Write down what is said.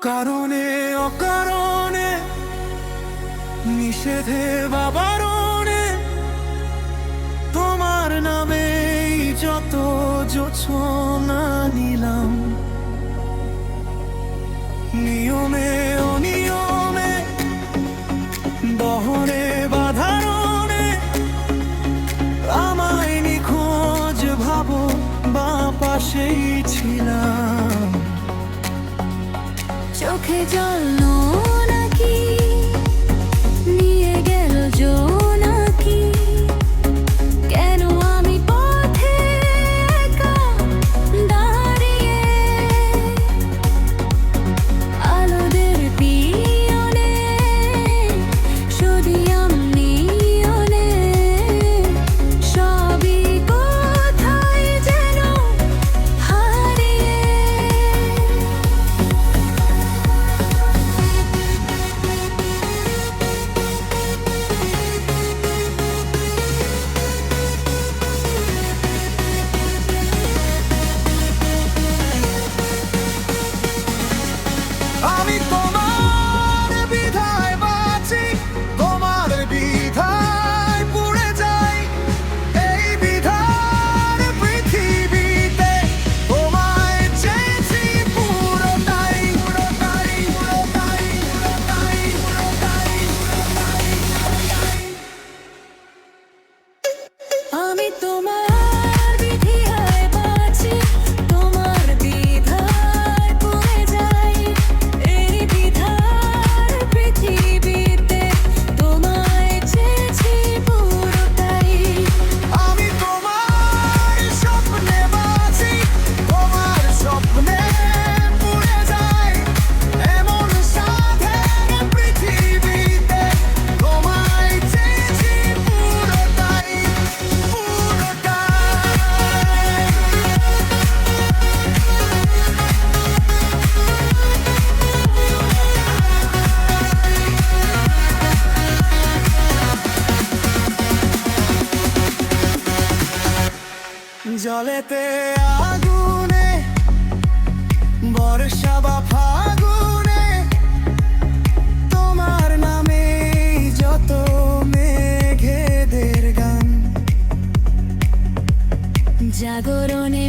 কারণে অকারণে, নিষেধে বা বারণে, তোমার নামে যত জোছনা নিলাম। নিয়মে অনিয়মে, দহনে বাধারণে, আমায় নিখোঁজ ভাবো বা পাশেই ছিলাম। চোখে জল নাকি নিয়ে গেল জোনাকি, কেন আমি পথে একা দাঁড়িয়ে, আলোদের পিয়নে সোডিয়াম নিয়নে, সবই কোথায় যেন হারিয়ে। আমি তোমার বিধায় বাঁচি, তোমার বিধায় পুড়ে যাই। এই বিধার পৃথিবীতে তোমায় চেয়েছি পুরোটাই, পুরোটাই, পুরোটাই, পুরোটাই, পুরোটাই, পুরোটাই। আমি তোমার বিধিয়ায় বাঁচি, তোমার বিধায় পড়ে যাই। এই বিধার পৃথিবীতে তোমায় চেয়েছি পুরোটাই। আমি তোমার স্বপ্নে বাঁচি, তোমার স্বপ্নে পুড়ে যাই। এমন সাধের পৃথিবীতে তোমায় চেয়েছি পুরোটাই, পুরোটাই। জলেতে আগুনে, বর্ষা বা ফাগুনে, তোমার নামে যত মেঘেদের গান। জাগরণে